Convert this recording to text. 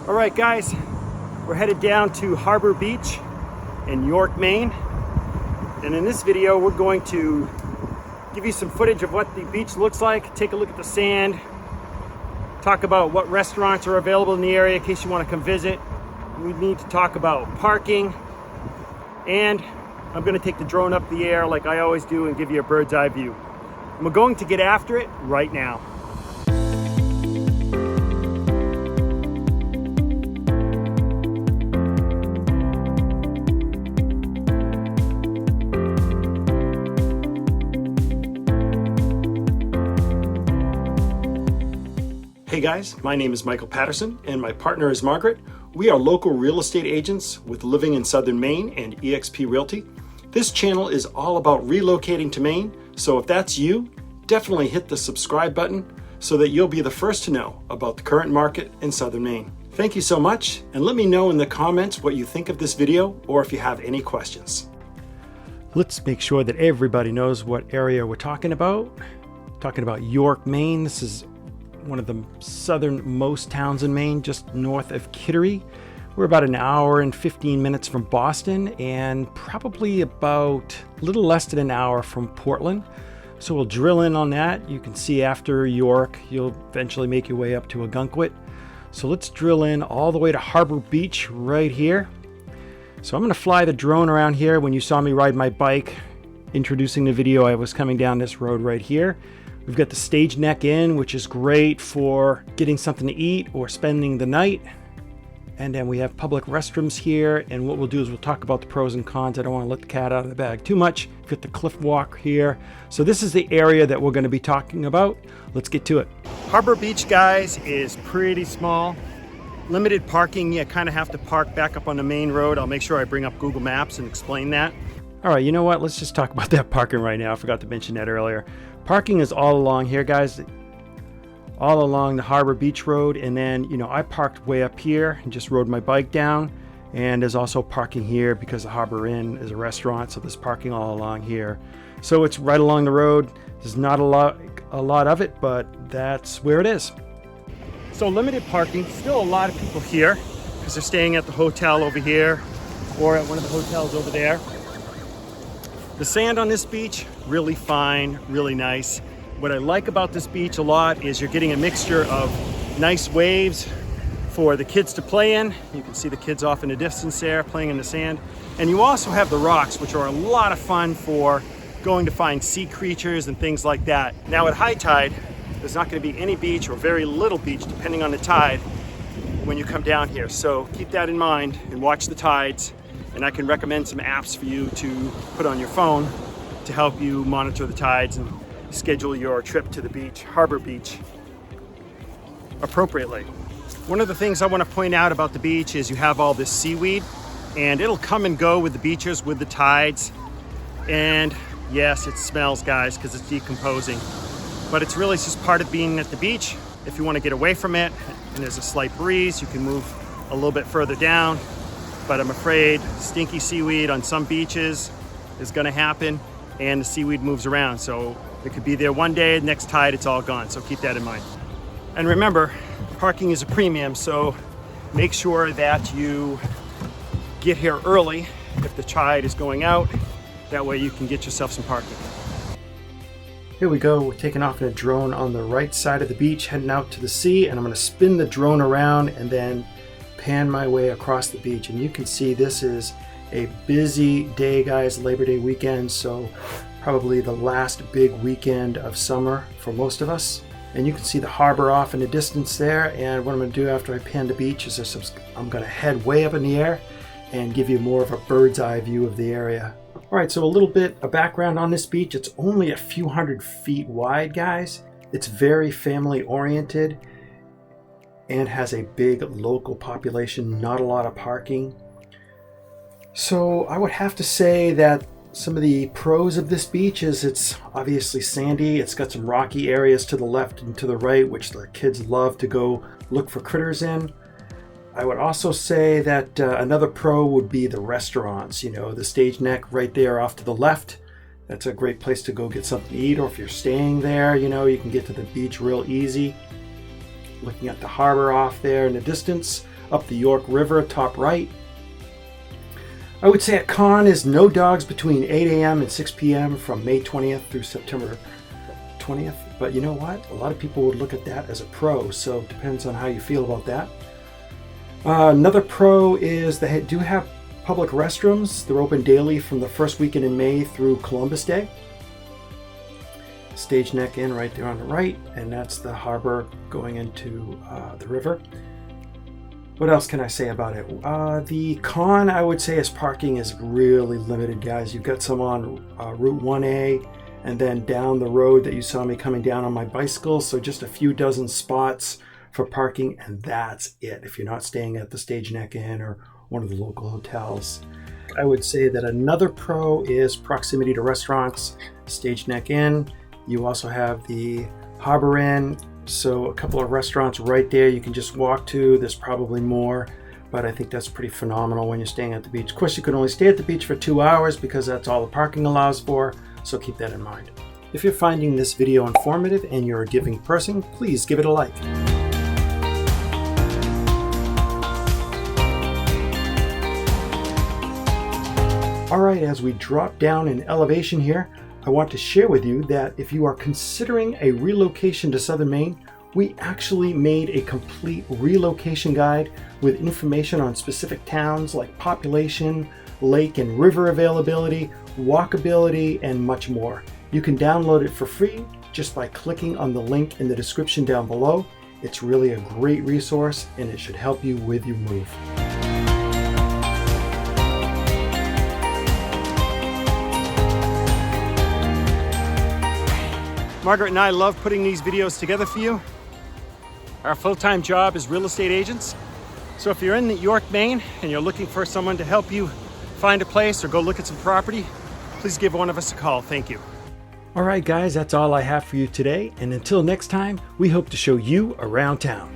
All right, guys, we're headed down to Harbor Beach in York, Maine. And in this video, we're going to give you some footage of what the beach looks like, take a look at the sand, talk about what restaurants are available in the area in case you want to come visit. We need to talk about parking, and I'm going to take the drone up the air like I always do and give you a bird's eye view. And we're going to get after it right now. Hey guys, my name is Michael Patterson and my partner is Margaret. We are local real estate agents with Living in Southern Maine and EXP Realty. This channel is all about relocating to Maine, so if that's you, definitely hit the subscribe button so that you'll be the first to know about the current market in Southern Maine. Thank you so much, and let me know in the comments what you think of this video or if you have any questions. Let's make sure that everybody knows what area we're talking about. Talking about York, Maine. This is one of the southernmost towns in Maine, just north of Kittery. We're about an hour and 15 minutes from Boston and probably about a little less than an hour from Portland. So we'll drill in on that. You can see after York, you'll eventually make your way up to Ogunquit. So let's drill in all the way to Harbor Beach right here. So I'm gonna fly the drone around here. When you saw me ride my bike, introducing the video, I was coming down this road right here. We've got the stage neck in, which is great for getting something to eat or spending the night. And then we have public restrooms here. And what we'll do is we'll talk about the pros and cons. I don't want to let the cat out of the bag too much. We've got the cliff walk here. So this is the area that we're going to be talking about. Let's get to it. Harbor Beach, guys, is pretty small. Limited parking. You kind of have to park back up on the main road. I'll make sure I bring up Google Maps and explain that. All right, you know what? Let's just talk about that parking right now. I forgot to mention that earlier. Parking is all along here, guys, all along the Harbor Beach Road. And then, I parked way up here and just rode my bike down. And there's also parking here because the Harbor Inn is a restaurant. So there's parking all along here. So it's right along the road. There's not a lot of it, but that's where it is. So limited parking, still a lot of people here because they're staying at the hotel over here or at one of the hotels over there. The sand on this beach, really fine, really nice. What I like about this beach a lot is you're getting a mixture of nice waves for the kids to play in. You can see the kids off in the distance there playing in the sand. And you also have the rocks, which are a lot of fun for going to find sea creatures and things like that. Now at high tide, there's not going to be any beach or very little beach depending on the tide when you come down here. So keep that in mind and watch the tides. And I can recommend some apps for you to put on your phone to help you monitor the tides and schedule your trip to the beach, Harbor Beach, appropriately. One of the things I want to point out about the beach is you have all this seaweed and it'll come and go with the beaches, with the tides. And yes, it smells, guys, because it's decomposing. But it's really just part of being at the beach. If you want to get away from it and there's a slight breeze, you can move a little bit further down. But I'm afraid stinky seaweed on some beaches is gonna happen and the seaweed moves around. So it could be there one day, next tide it's all gone. So keep that in mind. And remember, parking is a premium, so make sure that you get here early if the tide is going out. That way you can get yourself some parking. Here we go, we're taking off in a drone on the right side of the beach, heading out to the sea, and I'm gonna spin the drone around and then pan my way across the beach. And you can see this is a busy day, guys, Labor Day weekend, so probably the last big weekend of summer for most of us. And you can see the harbor off in the distance there. And what I'm going to do after I pan the beach is I'm going to head way up in the air and give you more of a bird's eye view of the area. All right, so a little bit of background on this beach. It's only a few hundred feet wide, guys. It's very family oriented and has a big local population, not a lot of parking. So I would have to say that some of the pros of this beach is it's obviously sandy. It's got some rocky areas to the left and to the right, which the kids love to go look for critters in. I would also say that another pro would be the restaurants. The stage neck right there off to the left. That's a great place to go get something to eat, or if you're staying there, you can get to the beach real easy. Looking at the harbor off there in the distance. up the York River, top right. I would say a con is no dogs between 8 a.m. and 6 p.m. from May 20th through September 20th. But you know what? A lot of people would look at that as a pro, so it depends on how you feel about that. Another pro is they do have public restrooms. They're open daily from the first weekend in May through Columbus Day. Stage Neck Inn right there on the right, and that's the harbor going into the river. What else can I say about it? The con, I would say, is parking is really limited, guys. You've got some on Route 1A, and then down the road that you saw me coming down on my bicycle, so just a few dozen spots for parking, and that's it if you're not staying at the Stage Neck Inn or one of the local hotels. I would say that another pro is proximity to restaurants. Stage Neck Inn. You also have the Harbor Inn, so a couple of restaurants right there you can just walk to. There's probably more, but I think that's pretty phenomenal when you're staying at the beach. Of course, you can only stay at the beach for 2 hours because that's all the parking allows for, so keep that in mind. If you're finding this video informative and you're a giving person, please give it a like. All right, as we drop down in elevation here, I want to share with you that if you are considering a relocation to Southern Maine, we actually made a complete relocation guide with information on specific towns like population, lake and river availability, walkability, and much more. You can download it for free just by clicking on the link in the description down below. It's really a great resource and it should help you with your move. Margaret and I love putting these videos together for you. Our full-time job is real estate agents. So if you're in York, Maine, and you're looking for someone to help you find a place or go look at some property, please give one of us a call. Thank you. All right, guys, that's all I have for you today. And until next time, we hope to show you around town.